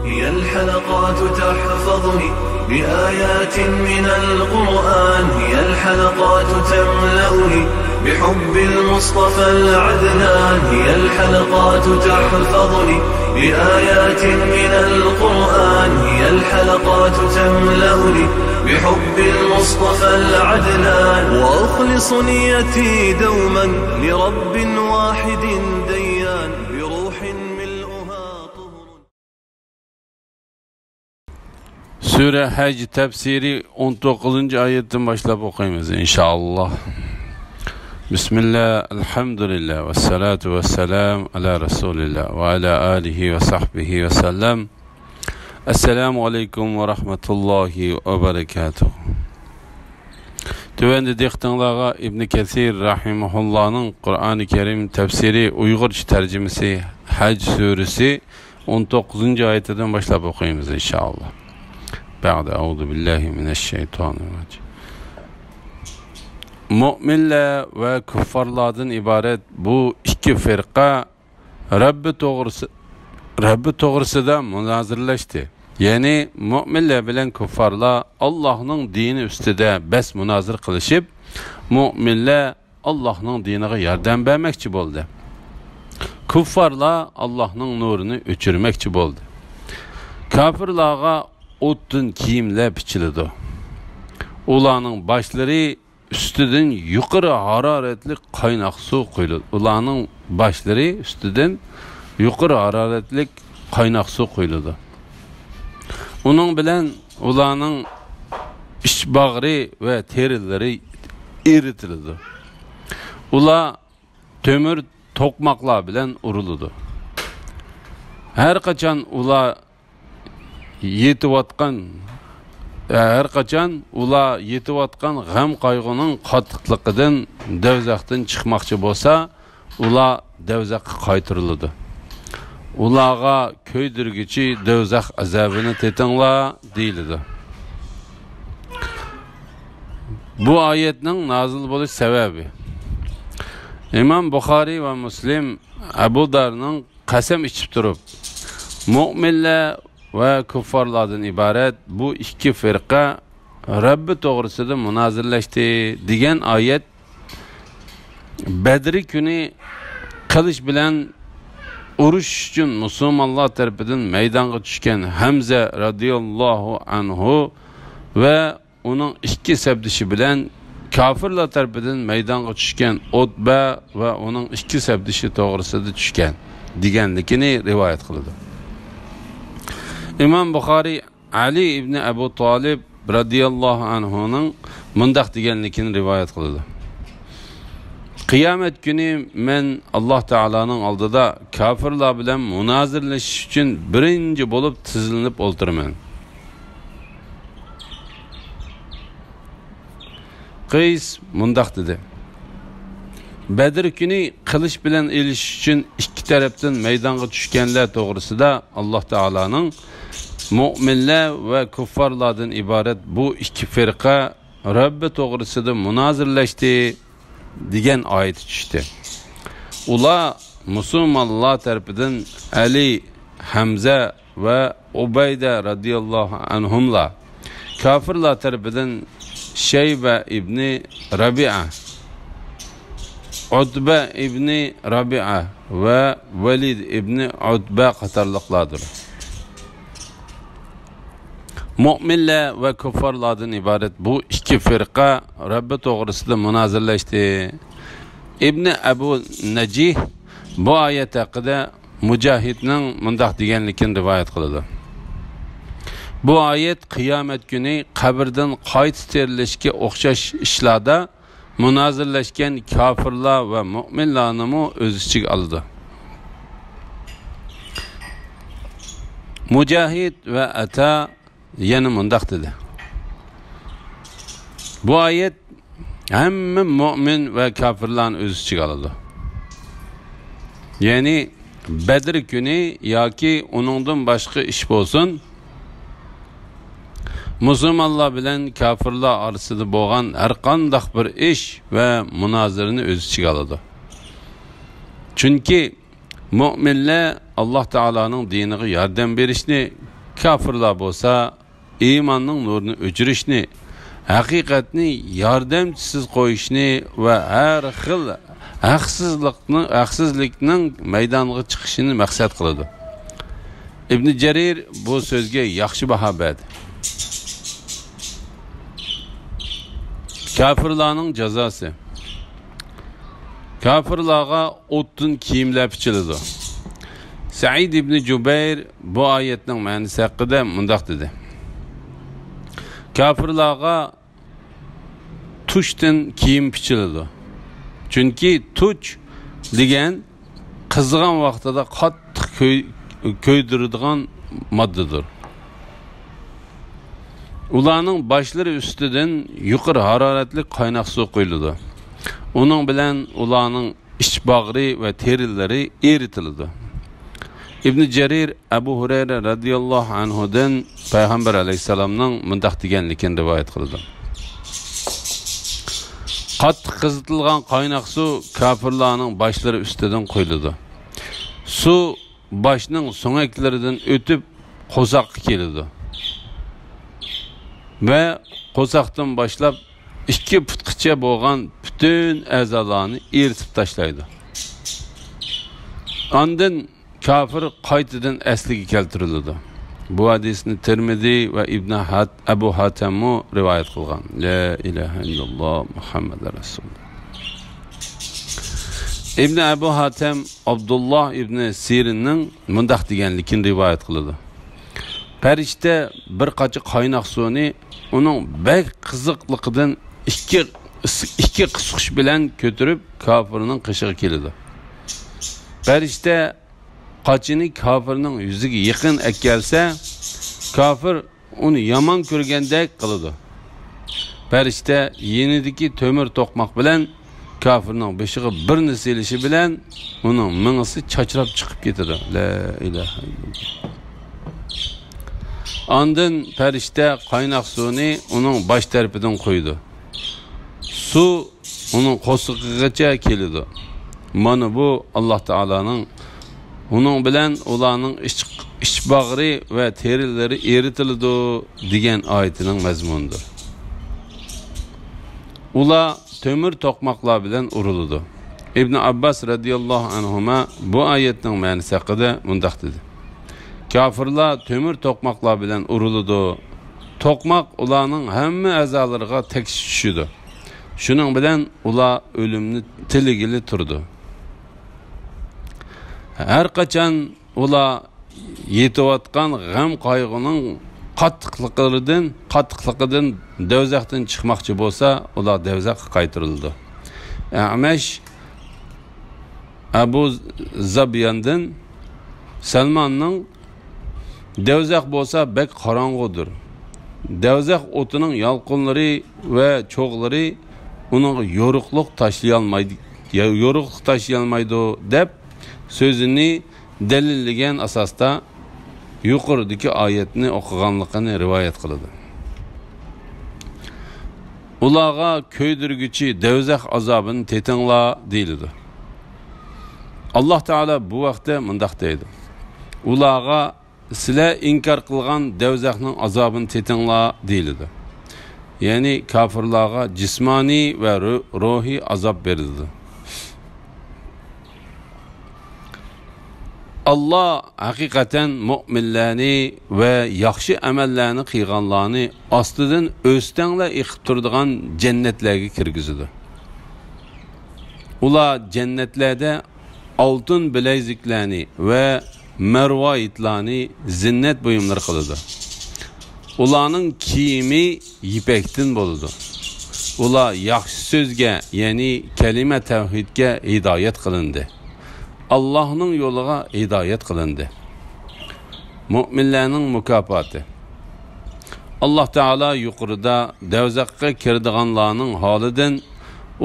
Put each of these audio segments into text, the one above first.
هي الحلقات تحفظني بآيات من القرآن، هي الحلقات تملأني بحب المصطفى العدنان، هي الحلقات تحفظني بآيات من القرآن، هي الحلقات تملأني بحب المصطفى العدنان، وأخلص نيتي دوما لرب واحد ديان بروح ملؤها طهر. Sure Hac tefsiri 19. ayetten başlayıp okuyayım inşallah. Bismillah, elhamdülillah, ve salatu ve selam ala Resulillah ve ala alihi ve sahbihi ve sellem. Esselamu aleyküm ve rahmetullahi ve berekatuhu. Tüvendi diktanlağa İbn Kesir rahimahullah'ın Kur'an-ı Kerim tefsiri Uygurca tercümesi Hac suresi 19. ayetten başlayıp okuyayım inşallah. Ba'de euzu billahi mineşşeytanirracim. Müminler ve küffarlardan ibaret bu iki firqa Rabbi doğrusida münazirleşti. Yani müminler bilen küffarlar Allah'ın dini üstüde bes münazir kılışıp müminler Allah'ın dinine yardım vermekçi oldu. Küffarlar Allah'ın nurunu öçürmekçi oldu. Kafirlarga o'tdan kiyimler biçildi. Ularning başları üstüden yukarı hararetli kaynak su koyuldu. Ularning başları üstüden yukarı hararetli kaynak su koyuldu. Onun bilen ularning iç bağrı ve terileri eritildi. Ular tömür tokmaklar bilen uruldu. Her kaçan ular her kaçan ular yetivatkan gam kaygının katıklıkıdan devzaktan çıkmakçı bolsa ular devzakka kaytırıldı. Ularga köydürgüçü devzak azabını tetinla deyildi. Bu ayetinin nazil buluş sebebi İmam Bukhari ve Müslim Ebu Dar'ın kasem içip durup müminler ve küffarlardan ibaret bu iki firqa Rabbi doğrusida münazirleşti degan ayet Bedri günü kılıç bilen uruş için Müslümanlar tarafından meydana düşken Hamza radıyallahu anhu ve onun iki sebdişi bilen kafirler tarafından meydana düşken Utba ve onun iki sebdişi doğrusida düşken deganligini rivayet kıldı. İmam Bukhari Ali ibn Ebu Talib radıyallahu anhu'nun mundaq deganligini rivayet kıldı. Kıyamet günü men Allah Teala'nın aldıda kafirler bilen münazirleşiş için birinci bolup tizilip olturman. Qeys mundaq dedi. Bedir günü kılıç bilen eliş için iki taraftan meydana düşkenler doğrusida Allah Teala'nın müminler ve küffarlardan ibaret bu iki firqa Rabbi doğrusida münazirleşti degan ayet düştü. Ular Müslümanlar tarafından Ali, Hamza ve Ubayda radıyallahu anhumla kafirler tarafından Şeybe ibni Rabi'a, Utba ibni Rabi'a ve Velid ibni Utba qatarlıqlardır. Müminler ve küffarlardan ibaret bu iki firqa Rabbi doğrusida münazirleşti. İbn Ebu Necih bu ayet haqida Mücahid'nin mundaq deganligini rivayet qiladi. Bu ayet kıyamet günü kabirden qayt terilishga o'xshash ishlarda münazirleşken kafirlar ve müminlarni o'z ichiga oldi. Mücahid ve Ata yana mundaq dedi. Bu ayet hem mümin ve kafirlarni o'z ichiga oladi. Yani Bedir günü yoki uningdan boshqa ish bo'lsin Müslümanlar bilen kafirlar arasında bo'lgan har qanday bir ish ve münazirani o'z ichiga oladi. Chunki müminler Allah Teala'nın diniga yordam berishni Kafirlar bo'lsa iymonning nurini o'chirishni, haqiqatni yordamchisiz qo'yishni va har xil haqsizlikning maydoniga chiqishini maqsad qiladi. Ibn Jarir bu so'zga yaxshi baho berdi. Kafirlarning jazosi. Kafirlarga o'tdan kiyimlar bichiladi. Said ibn Jubayr bu oyatning ma'nosi haqida mundaq dedi. Kafirlarga tushdan kiyim bichiladi. Chunki tuch degan qizg'an vaqtida qattiq ko'ydiradigan moddadir. Ularning boshlari ustidan yuqori haroratli qaynoq suv quyiladi. Uning bilan ularning ich bag'ri va terilari eritiladi. Ibn Jarir Abu Hurayra radhiyallohu anhudan payg'ambar alayhisalomning mundaq deganligini rivoyat qildi. Qattiq qizitilgan qaynoq suv kafirlarning boshlari ustidan quyiladi. Suv boshning so'ngaklaridan o'tib qo'saqqa keladi. Va qo'saqdan boshlab 2 futgacha bo'lgan butun a'zolarni eritib tashlaydi. Ondan kafir qaytadan asliga keltiriladi. Bu hadisni Tirmizi va Abu Hatim rivoyat qilgan. La ilaha illalloh Muhammadur rasululloh. Ibn Abu Hatim Abdullah ibn Sirinning mundaq deganligini rivoyat qiladi. Farishta bir qacha qaynoq suvni uning bek qiziqligidan ikki qisqish bilan ko'tarib kafirning qishig'iga keladi. Farishta qachini kafirning yuziga yaqin kelsa, kafir uni yomon ko'rgandek qiladi. Farishta yenidagi to'mir to'qmoq bilan kafirning beshig'i bir nisilishi bilan uning ming'isi chachrab chiqib ketadi. La ilaha illalloh. Ondan farishta qaynoq suvni uning bosh tarafidan qo'ydi. Suv uning qo'sig'igacha keladi. Mana bu Alloh taolaning uning bilan ularning ich bag'ri va terilari eritiladi degan oyatining mazmunidir. Ular to'mir to'qmoqlar bilan uriladi. Ibn Abbas radhiyallohu anhuma bu oyatning ma'nosi haqida mundaq dedi. Kafirlar to'mir to'qmoqlar bilan uriladi. To'qmoq ularning hamma a'zolariga tekis tushidi. Shuning bilan ular o'limni tiligili turdi. Har qachon ular yetayotgan g'am qayg'uning qattiqligidan dovzaxdan chiqmoqchi bo'lsa, ular dovzaxga qaytarildi. Amash Abu Zabyandan Salmonning dovzax bo'lsa bek qorong'udir. Dovzax o'tining yolqinlari va cho'g'lari uning yo'riqlik tashlayolmaydi deb so'zini dalillagan asosda yuqoridagi oyatni o'qiganligini rivoyat qiladi. Ularga ko'ydirguchi dovzax azobini tetinglar deyiladi. Alloh taolo bu vaqtda mundaq deydi. Ularga sizlar inkor qilgan dovzaxning azobini tetinglar deyiladi. Ya'ni kafirlarga jismoniy va ruhiy azob berildi. Allah haqiqatan mu'minlarni va yaxshi amallarni qilganlarni ostidan o'stanglar iqib turadigan jannatlarga kirgizadi. Ular jannatlarda oltin bileziklarni va marva itlarni zinnat buyumlari qiladi. Ularning kiyimi ipakdan bo'ladi. Ular yaxshi so'zga, ya'ni kalima tavhidga hidoyat qilindi. Allah'ның yo'liga hidoyat qilindi. Mu'minlarning mukofoti. Alloh taolo yuqorida dovzaxga kiradiganlarning holidan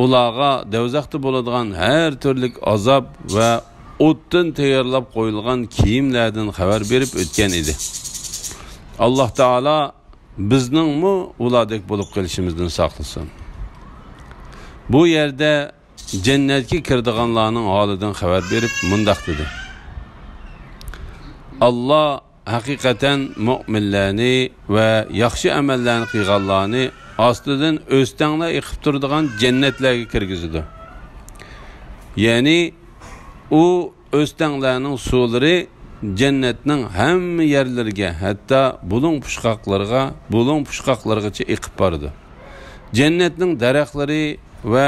ularga dovzaxda bo'ladigan har turli azob va o'tdan tayyorlab qo'yilgan kiyimlardan xabar berib o'tgan edi. Alloh taolo bizningmi ulardek bo'lib qolishimizdan saqlasin. Bu yerda jannatga kiradiganlarning holidan xabar berib mundaq dedi. Allah haqiqatan mu'minlarni va yaxshi amallarni qilganlarni ostidan o'stanglar yiqib turadigan jannatlarga kirgizadi. Ya'ni u o'stanglarning suvlari jannatning hamma yerlariga, hatto bulung pushqoqlargacha yiqib boradi. Jannatning daraxtlari va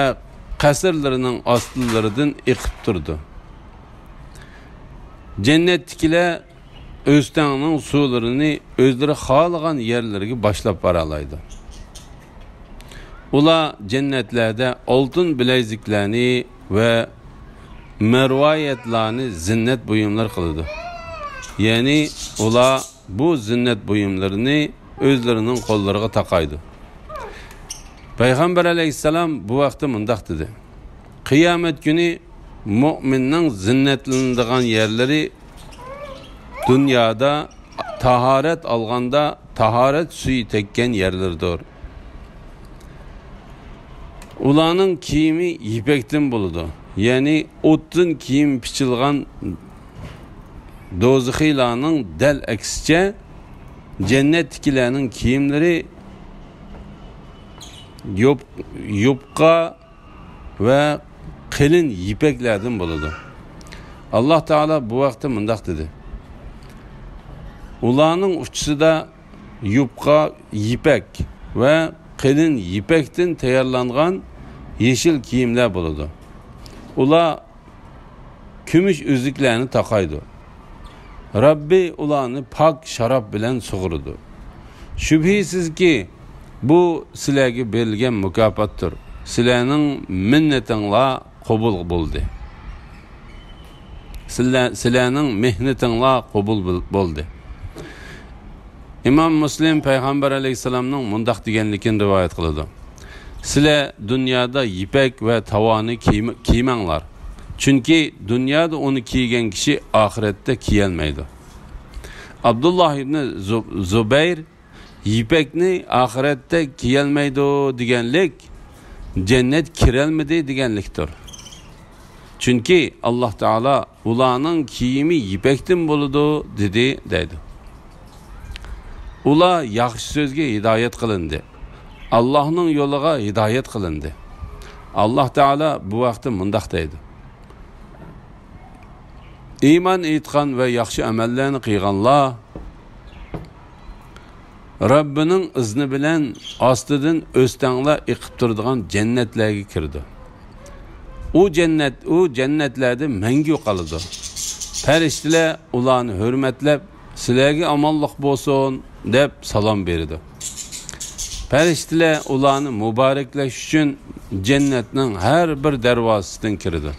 qasrlarining ostlaridan yiqib turdi. Jannatdagilar o'stangning suvlarini o'zlari xohlagan yerlarga boshlab bora oladi. Ular jannatlarda oltin bileziklarni va marvoyatlarni zinnat buyumlar qiladi. Ya'ni ular bu zinnat buyumlarini o'zlarining qo'llariga taqaydi. Payg'ambar alayhissalom bu vaqtda mundaq dedi: Qiyomat kuni mu'minning zinnatlanadigan yerlari dunyoda tahorat olganda tahorat suyi tekkan yerlardir. Ularning kiyimi ipakdan bo'ladi. Ya'ni o'tdan kiyim pichilgan do'zaxiylarning dal aksicha jannatdagilarning kiyimlari yupqa va qalin ipaklardan bo'ladi. Alloh taolo bu vaqtda mundaq dedi: Ularning uchisida yupqa ipak va qalin ipakdan tayyorlangan yeşil kiyimler bo'ladi. Ular kumush uzuklarni taqaydi. Rabbi ularni pok sharob bilan sug'uradi. Shubhisizki bu sizlarga berilgan mukofotdir. Sizlarning minnatinglar qabul bo'ldi. Sizlarning mehnatinglar qabul bo'ldi. İmam Muslim Peygamber Aleyhisselam'ның mundaq deganligini rivoyat qiladi. Sizlar dunyoda ipak va tavoni kiymanglar. Chunki dunyoda uni kiygan kishi oxiratda kiyolmaydi. Abdullah ibn Zubayr ipakni oxiratda kiyolmaydi deganlik jannat kirolmaydi deganlikdir. Chunki Alloh taolo ularning kiyimi ipakdan bo'ladi deydi. Ular yaxshi so'zga hidoyat qilindi. Allohning yo'liga hidoyat qilindi. Alloh taolo bu vaqtda mundaq deydi: Iymon etgan va yaxshi amallarni qilganlar Rabbining izni bilan ostidan o'stanglar yiqib turadigan jannatlarga kirdi. U jannatlarda mangu qoladi. Farishtalar ularni hurmatlab, sizlarga omonlik bo'lsin deb salom berdi. Farishtalar ularni muboraklash uchun jannatning har bir darvozasidan kirdi.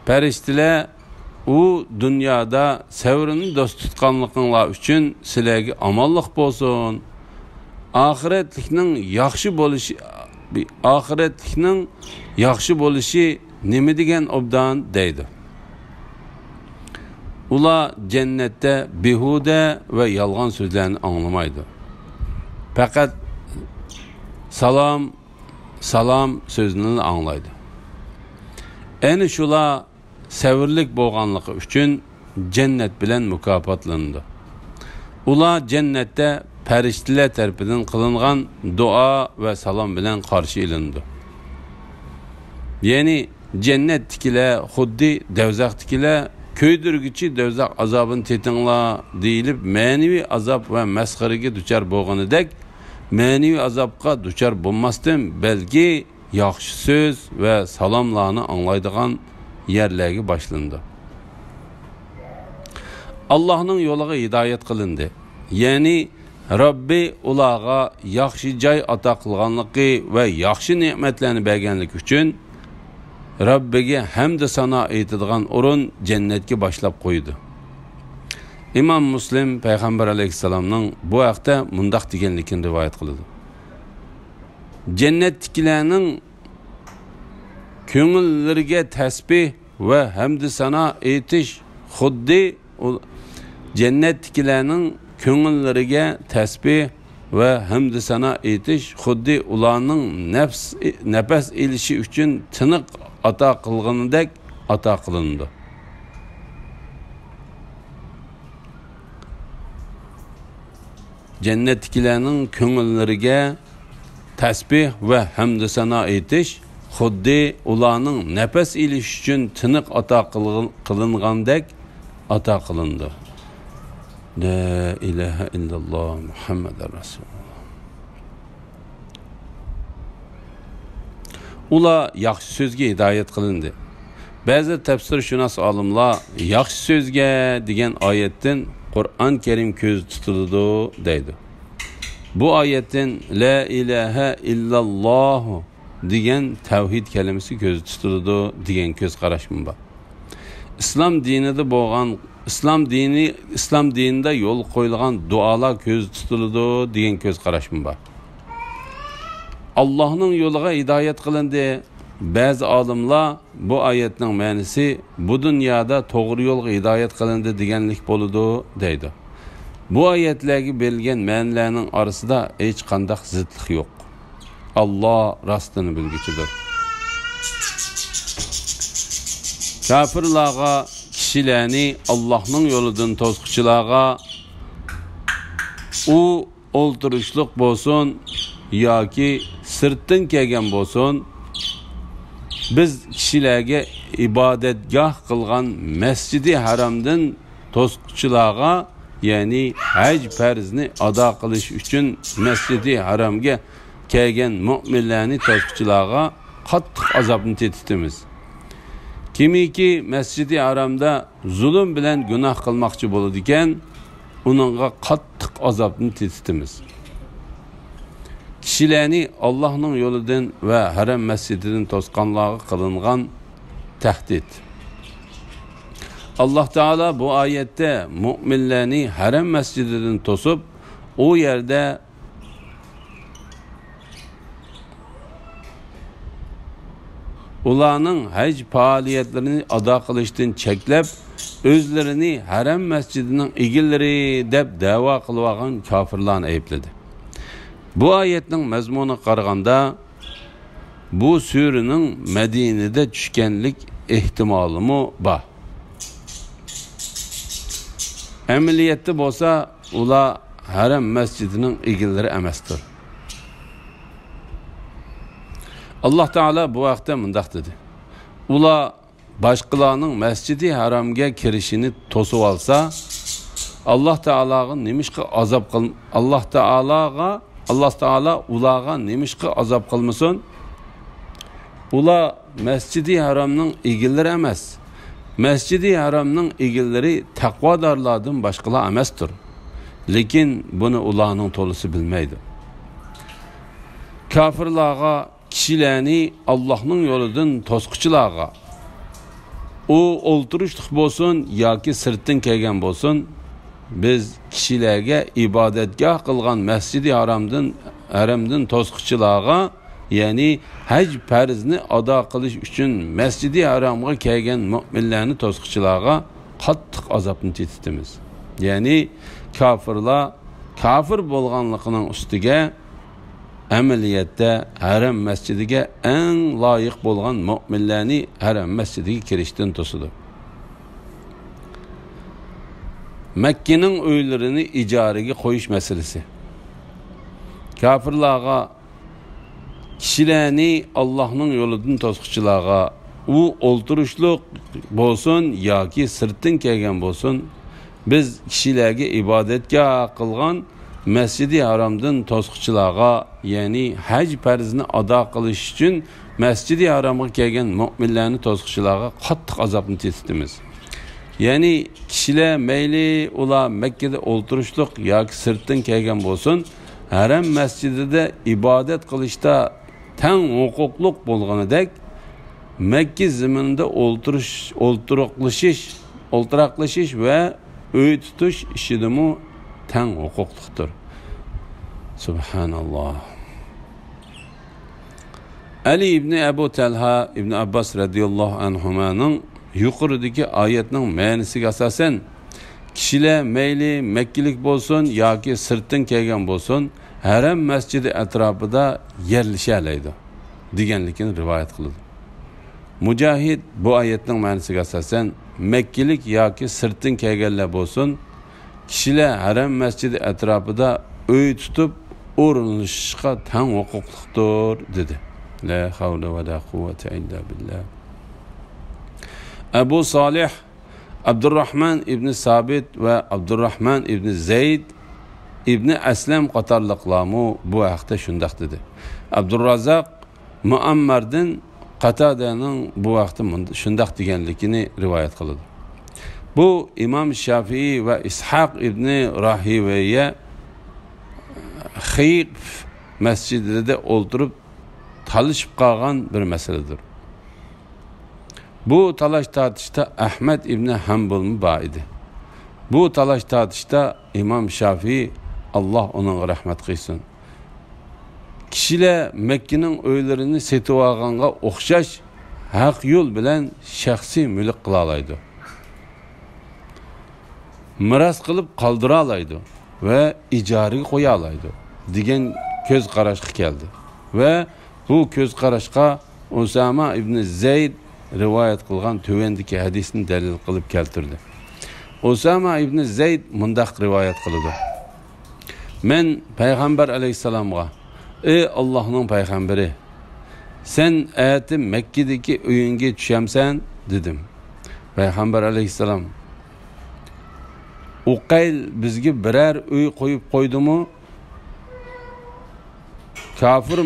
Farishtalar u dunyoda savrini do'st tutganliginglar uchun sizlarga omonlik bo'lsin. Oxiratlikning yaxshi bo'lishi nima degan obdan deydi. Ular jannatda behuda va yolg'on so'zlarni anglamaydi. Faqat salom sözünü anglaydı. Eni şular sevirlik bo'lganligi uchun cennet bilen mukofotlanadi. Ular cennette farishtalar tarafidan qilingan dua ve salom bilen qarshi ilindi. Ya'ni jannatdagilar xuddi do'zaxdagilar köydürgüçi do'zax azobini tetinglar deyilib ma'naviy azob va masxaraga duchor bo'lganidek ma'naviy azobga duchor bo'lmasdan balki yaxshi so'z va salomlarni anglaydigan yerlarga boshlandi. Allohning yo'liga hidoyat qilindi. Ya'ni Rabbi ularga yaxshi joy ato qilganligi va yaxshi ne'matlarni berganligi uchun Rabbiga hamd sano aytadigan o'rin jannatga boshlab qo'ydi. İmam Muslim Peygamber Aleyhisselam'ның bu haqda mundaq deganligini rivoyat qiladi. Jannatdagilarning ko'ngillariga tasbih va hamd sano aytish xuddi jannatdagilarning ko'ngillariga tasbih va hamd sano aytish xuddi ularning nafas elishi uchun tiniq ato qilganidek ato qilindi. jannatdagilarning ko'ngillariga tasbih va hamd sano aytish xuddi ularning nafas ilish uchun tiniq ato qilingandek ato qilindi. La ilaha illalloh Muhammadur Rasululloh. Ular yaxshi so'zga hidoyat qilindi. Ba'zi tafsirshunos olimlar yaxshi so'zga degan oyatdan Qur'on Karim ko'z tutildi deydi. Bu oyatdan la ilaha illalloh degan tavhid kalimasi ko'z tutildi degan ko'z qarashim bor. İslam dinida yo'l qo'yilgan duolar ko'z tutildi degan ko'z qarashim bor. Allohning yo'liga hidoyat qilindi. Ba'zi olimlar bu oyatning ma'nosi bu dunyoda to'g'ri yo'lga hidoyat qilindi deganlik bo'ladi deydi. Bu oyatlarga berilgan ma'nolarning orasida hech qanday zidlik yo'q. Alloh rostini bilguchidir. Kafirlarga, kishilarni Allohning yo'lidan to'squchilarga u o'ltirishlik bo'lsin yoki sirtdan kelgan bo'lsin, biz kishilarga ibodatgoh qilgan Masjidi Haramdan to'squchilarga, ya'ni haj farzni ado qilish uchun Masjidi Haramga kelgan mu'minlarni to'squchilarga qattiq azobni tetitimiz. Kimiki Masjidi Haramda zulm bilan gunoh qilmoqchi bo'ladi ekan, uningga qattiq azobni tetitimiz. Kishilarni Allohning yo'lidan va Haram masjididan to'sqanlarga qilingan tahdid. Alloh taolo bu oyatda mu'minlarni Haram masjididan to'sib, u yerda ularning haj faoliyatlarini ado qilishdan cheklab, o'zlarini Haram masjidining egillari deb da'vo qilib olgan kofirlarni aybladi. Bu oyatning mazmuniga qaraganda bu suraning Madinada tushganlik ehtimolimi bor. Amaliyotda bo'lsa, ular Haram masjidining egillari emasdir. Alloh taolo bu vaqtda mundaq dedi. Ular boshqalarning Masjidi Haramga kirishini to'sib olsa, Alloh taologa nimishqa azob qil, Alloh taolo ularga nimishqa azob qilmasin? Ular Masjidi Haramning egillari emas. Masjidi Haramning egillari taqvodorlardan boshqalar emasdir. Lekin buni ularning to'lisi bilmaydi. Kafirlarga, kishilarni Allohning yo'lidan to'squchilarga, u o'ltirishlik bo'lsin yoki sirtdan kelgan bo'lsin, biz kishilarga ibodatgoh qilgan Masjidi Haramdan to'squchilarga, ya'ni haj farzni ado qilish uchun Masjidi Haramga kelgan mu'minlarni to'squchilarga qattiq azobni tetitimiz. Ya'ni kofirlar kofir bo'lganligining ustiga amaliyotda Haram masjidiga eng loyiq bo'lgan mu'minlarni Haram masjidiga kirishdan to'sidi. Makkaning uylarini ijaraga qo'yish masalasi. Kofirlarga, kishilarni Allohning yo'lidan to'squchilarga, u o'ltirishlik bo'lsin yoki sirtdan kelgan bo'lsin, biz kishilarga ibodatga qilgan Masjidi Haramdan to'squchilarga, ya'ni haj farzini ado qilish uchun Masjidi Haramga kelgan mu'minlarni to'squchilarga qattiq azobni tetitimiz. Ya'ni kishilar mayli ular Makkada o'ltirishlik yoki sirtdan kelgan bo'lsin, Haram masjidida ibodat qilishda teng huquqliq bo'lganidek, Makka zaminida o'ltiraqlashish va uy tutish ishidimi teng huquqlidir. Subhanalloh. Ali ibn Abu Talha ibn Abbas radhiyallohu anhumaning yuqoridagi oyatning ma'nosiga asosan, kishilar mayli Makkalik bo'lsin yoki sirtdan kelgan bo'lsin, Haram masjidi atrofida yerlashalaydi deganligini rivoyat qildi. Mujahid bu oyatning ma'nosiga asosan, Makkalik yoki sirtdan kelganlar bo'lsin, kishilar Haram masjidi atrofida uy tutib o'rinlashishga teng huquqlidir dedi. La havla va la quvvata illa billah. Abu Solih Abdurrahman ibn Sabit va Abdurrahman ibn Zayd ibn Aslam qatorliqlarmu bu haqda shundoq dedi. Abdurrazzaq Muammardan Qatadaning bu vaqtda shundoq deganligini rivoyat qiladi. Bu Imom Shafi'i va Ishaq ibn Rahivayya Xiyf masjidida o'ltirib talishib qolgan bir masaladir. Bu talash tartishda Ahmad ibn Hanbal bor edi. Bu talash tartishda Imom Shafi'i Allah onun rahmat qilsin. Kishilar Makkaning uylarini setib olganga o'xshash haq yo'l bilan shaxsiy mulk qila oladi. Miras qilib qoldira oladi va ijaraga qo'ya oladi degan ko'z qarashga keldi. Va bu ko'z qarashga Usama ibn Zayd rivoyat qilgan tövendiki hadisni dalil qilib keltirdi. Usama ibn Zayd mundaq rivoyat qildi. Men payg'ambar alayhisalomga: "Ey Allohning payg'ambari, sen ayati Makkadagi uyingga tushamsan?" dedim. Payg'ambar alayhisalom: "Uqayl bizga birer uy qo'yib qo'ydimi? Kafir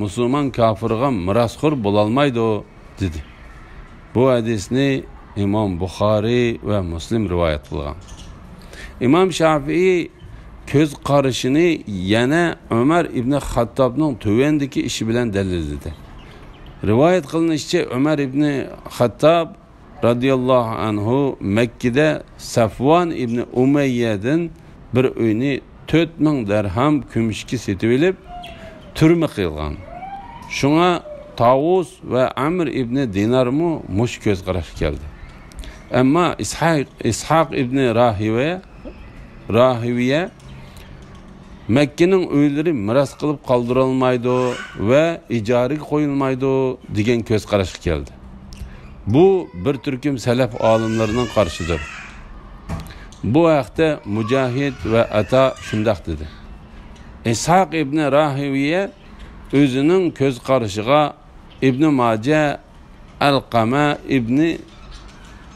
musulman kafirga mirasxo'r bo'la olmaydi" dedi. Bu hadisni İmam Buxoriy va Muslim rivoyat qilgan. İmam Shafi'i ko'z qarashini yana Umar ibn Xattobning tövendiki ishi bilan dalilladi. Rivoyat qilinishicha Umar ibn Xattob radhiyallohu anhu Makkada Safvan ibn Umayyadan bir uyni 4000 dirham kumushga setib olib turma qilgan. Shunga Tavus va Amr ibn Dinarmu mush ko'z qarash keldi. Ammo Ishaq ibn Rahiviya Makkaning uylari miras qilib qoldirilmaydi va ijaraga qo'yilmaydi degan ko'z qarashga keldi. Bu bir turkum salaf olimlarining qarshidir. Bu haqda Mujahid va Ata shundoq dedi. Ishaq ibn Rahiviya o'zining ko'z qarashiga Ibn Majah Alqama ibn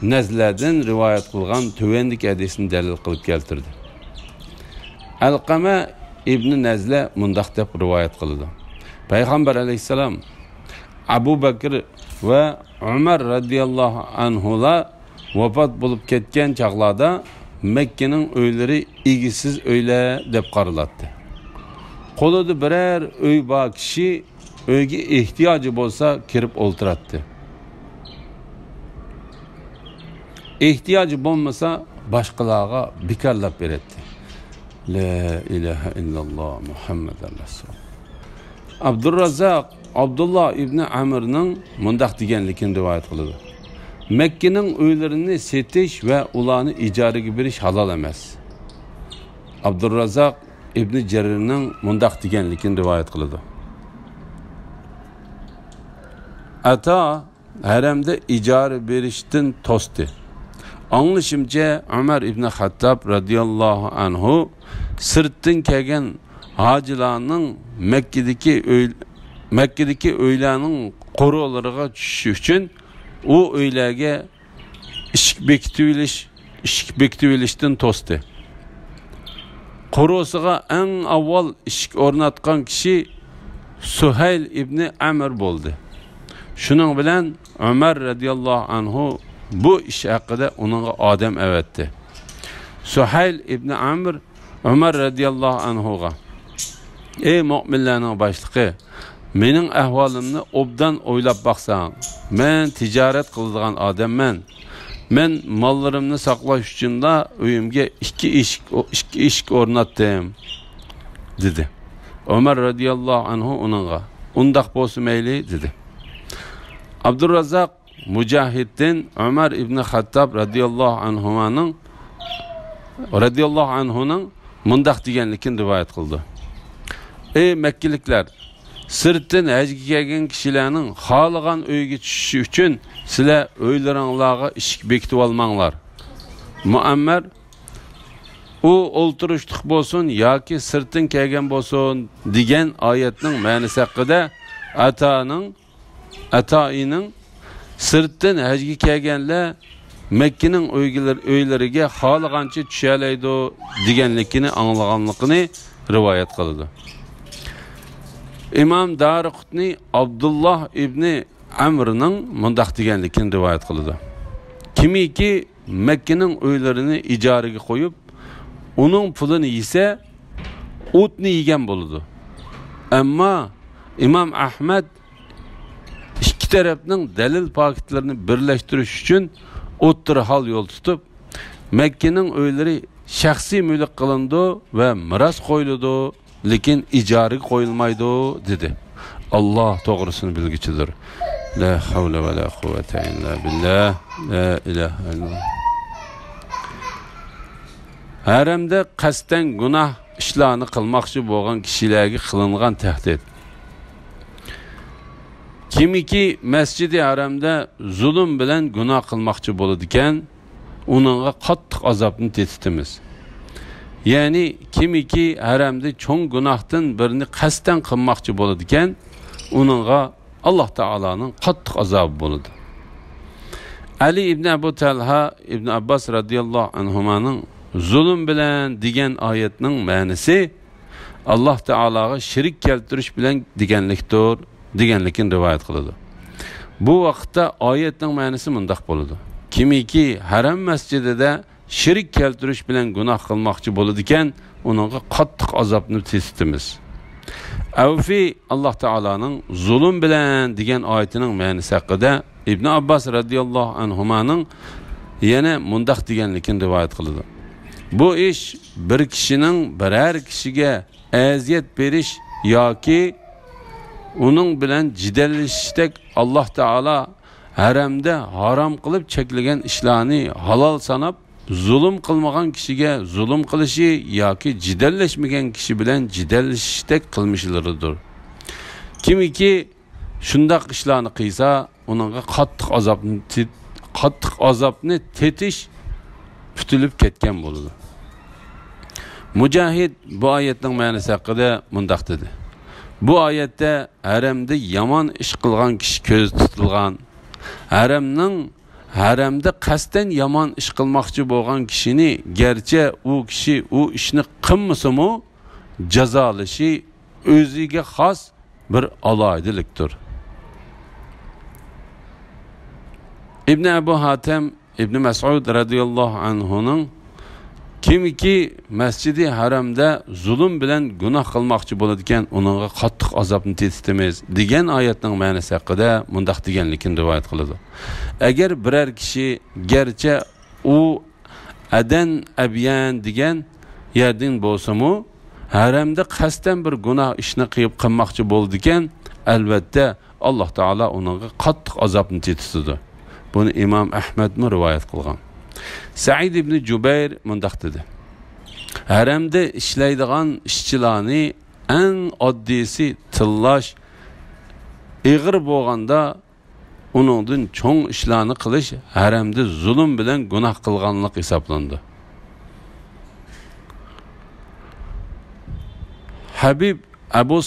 Nazladan rivoyat qilgan tövendiki hadisni dalil qilib keltirdi. Alqama ibn Nazla mundaq deb rivoyat qildi. Payg'ambar alayhisalom Abu Bakr va Umar radhiyallohu anhular vafot bo'lib ketgan chaqlarda Makkaning uylari egisiz uylar deb qaralatdi. Qo'lida birer uy bor kishi uyga ehtiyoji bo'lsa kirib o'ltiratdi. Ehtiyoji bo'lmasa boshqalarga bekorlab beradi. La ilaha illalloh Muhammadur Rasul. Abdurrazzaq Abdullah ibn Amrning mundaq deganligini rivoyat qiladi. Makkaning uylarini setish va ularni ijaraga berish halol emas. Abdurrazzaq ibn Jarirning mundaq deganligini rivoyat qiladi. Ata haramda ijara berishdan to'sdi. Anglashimcha Umar ibn Xattob radhiyallohu anhu sirtdan kelgan hojilarning Makkadagi uylarning qo'rolariga tushish uchun u uylarga ishik bekitib to'sdi. Qo'rosiga eng avval ishik o'rnatgan kishi Suhayl ibn Amr bo'ldi. Shuning bilan Umar radhiyallohu anhu bu ish haqida uningga odam avatdi. Suhayl ibn Amr Umar radhiyallohu anhuga: "Ey mu'minlarning boshlig'i, mening ahvolimni obdan o'ylab baqsang, men tijorat qiladigan odamman. Men mollarimni saqlash uchun da uyimga ikki eshik o'rnatdim" dedi. Umar radhiyallohu anhu uningga: "Undaq bo'lsa mayli" dedi. Abdurrazzaq Mujahiddan Umar ibn Xattob radhiyallohu anhuning mundaq deganligini rivoyat qildi. Ey Makkaliklar, sirtdan hajga kelgan kishilarning xohlagan uyga tushishi uchun sizlar uylaringizga ishik bekitib olmanglar. Muammar u o'ltirishliq bo'lsin yoki sirtin kelgan bo'lsin degan oyatning ma'nosi haqida Atoining sirtin hajga kelganlar Mekkening uylariga xohlagancha tushalaydi deganligini anglaganligini rivoyat qildi. İmam Daraqutni Abdullah ibn Amrning mundaq deganligini rivoyat qildi. Kimiki Mekkening uylarini ijaraga qo'yib, uning pulini yesa, o'tni yegan bo'ladi. Ammo Imam Ahmad ikki tarafning dalil paketlarini birlashtirish uchun o'ttiri hal yo'l tutib, Mekkening uylari shaxsiy mulk qilindi va miros qo'yildi, lekin ijaraga qo'yilmaydi dedi. Alloh to'g'risini bilgichidir. La havla va la quvvata illa billah. La ilaha illalloh. Haramda qasddan gunoh ishlarni qilmoqchi bo'lgan kishilarga qilingan tahdid. Kimiki masjidi haramda zulm bilan gunoh qilmoqchi bo'ladi ekan, uningga qattiq azobni tetitimiz. Ya'ni kimiki haramda cho'ng gunohdan birini qasddan qilmoqchi bo'ladi ekan, uningga Alloh taolaning qattiq azobi bo'ladi. Ali ibn Abu Talha ibn Abbas radhiyallohu anhumaning zulm bilan degan oyatning ma'nosi Alloh taolaga shirik keltirish bilan deganlikdir deganligini rivoyat qiladi. Bu vaqtda oyatning ma'nosi mundaq bo'ladi. Kimiki haram masjidida shirik keltirish bilan gunoh qilmoqchi bo'ladi ekan, uningga qattiq azobni tetitimiz. Avfi Alloh taolaning zulm bilan degan oyatining ma'nosi haqida Ibn Abbas radhiyallohu anhumaning yana mundaq deganligini rivoyat qiladi. Bu ish bir kishining biror kishiga aziyat berish yoki uning bilan jidallashdek Alloh taolo haramda harom qilib cheklagan ishlarni halol sanab, zulm qilmagan kishiga zulm qilishi yoki jidallashmagan kishi bilan jidallashdek qilmishlaridir. Kimiki shundoq ishlarni qilsa, uningga qattiq azobni tetish tutilib ketgan bo'ladi. Mujahid bu oyatning ma'nosi haqida mundaq dedi. Bu oyatda haramda yomon ish qilgan kishi ko'z tutilgan. Haramda qasddan yomon ish qilmoqchi bo'lgan kishini garchi u kishi u ishni qilmasa-mu jazolashi o'ziga xos bir aloyidilikdir. İbn Abu Hatim İbn Mas'ud radhiyallohu anhuning kimiki masjidi haramda zulm bilan gunoh qilmoqchi bo'ladi ekan, uningga qattiq azobni tetitimiz degan oyatning ma'nosi haqida mundaq deganligini rivoyat qiladi. Agar biror kishi garchi u Adan Abyan degan yerdan bo'lsa-mu, haramda qasddan bir gunoh ishni qilmoqchi bo'ldi ekan, albatta Alloh taolo uningga qattiq azobni tetitadi. Buni Imom Ahmad rivoyat qilgan. Said ibn Jubayr mundaq dedi. Haramda ishlaydigan ishchilarni eng oddiysi tillash, ig'ir bo'lganda uningdan cho'ng ishlarni qilish haramda zulm bilan gunoh qilganlik hisoblandi. Habib Abu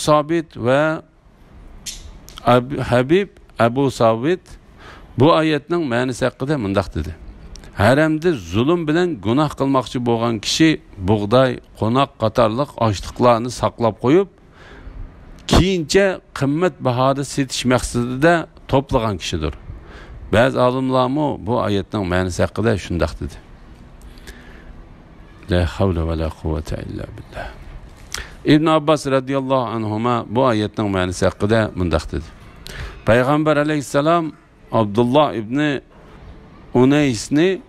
Sabit bu oyatning ma'nosi haqida mundaq dedi. Haramda zulm bilan gunoh qilmoqchi bo'lgan kishi bug'doy, qo'noq qatorliq oshliqlarni saqlab qo'yib, keyincha qimmat bahoda setish maqsadida to'plagan kishidir. Ba'zi olimlar bu oyatning ma'nosi haqida shundaq dedi. La havla va la quvvata illa billah. Ibn Abbas radhiyallohu anhuma bu oyatning ma'nosi haqida mundaq dedi. Payg'ambar alayhissalom Abdullah ibn Unaysni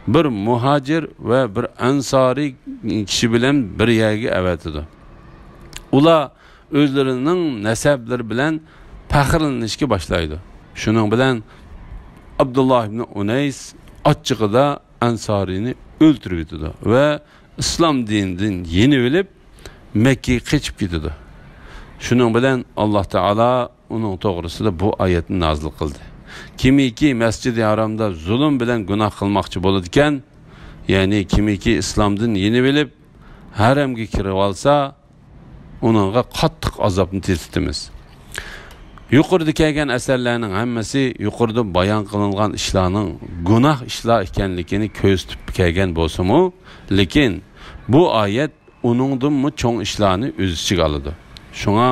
bir muhacir ve bir ansari kishi bilan bir yerga avatdi. Ular o'zlarining nasablar bilan faxrlanishga boshlaydi. Shuning bilan Abdullah ibn Unays ochchig'ida ansarini o'ltirib ketdi va islom dinidan yeni o'lib Makkaga qochib ketdi. Shuning bilan Alloh taolo uning to'g'risida bu oyatni nozil qildi. Kimiki masjidi haramda zulm bilan gunoh qilmoqchi bo'ladi ekan, ya'ni kimiki islomdan yeni bilib haramga kirib olsa, uningga qattiq azobni tetitimiz. Yuqorida kelgan asarlarning hammasi yuqorida bayon qilingan ishlarning gunoh ishlar ekanligini ko'rsatib kelgan bo'lsa-mu, lekin bu oyat uningdan mu cho'ng ishlarni o'z ichiga oladi. Shunga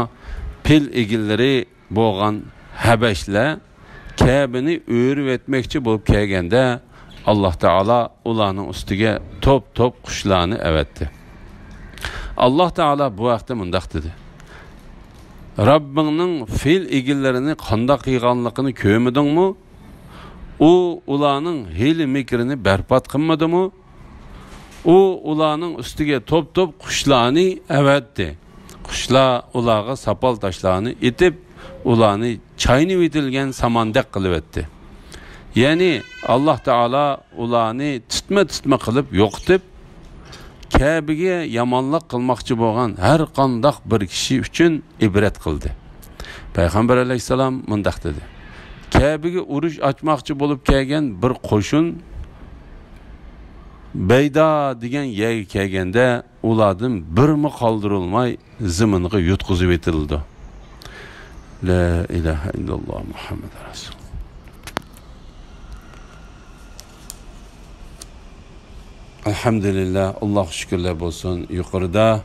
pil egillari bo'lgan Habashlar Ka'bani o'rib etmoqchi bo'lib kelganda Alloh taolo ularning ustiga top qushlarni avatdi. Alloh taolo bu vaqtda mundaq dedi: Rabbingning fil egillarini qandoq qilganligini ko'rmadingmi? U ularning hiyla mikrini barbod qilmadimi? U ularning ustiga top qushlarni avatdi. Qushlar ularga sapal toshlarni etib, ularni chaynib etilgan samandek qilib etdi. Ya'ni Alloh taolo ularni tutma qilib yo'qitib, Ka'baga yomonlik qilmoqchi bo'lgan har qanday bir kishi uchun ibrat qildi. Payg'ambar alayhisalom mundaq dedi: Ka'baga urush ochmoqchi bo'lib kelgan bir qo'shin Bayda degan yerga kelganda ulardan birmi qoldirilmay zaminga yutqizib etildi. La ilaha illalloh Muhammad rasul. Elhamdülillah, Allah şükürler olsun. Yukarıda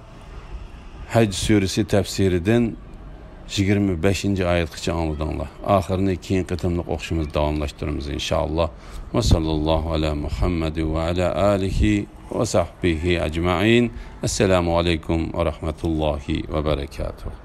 Hac suresi tefsirinden 25. ayetkice anladığınla. Ahirine keyin kıtımlık okşumuz davamlaştırımız inşallah. Ve sallallahu ala Muhammed ve ala alihi ve sahbihi ecma'in. Esselamu aleyküm ve rahmetullahi ve berekatuhu.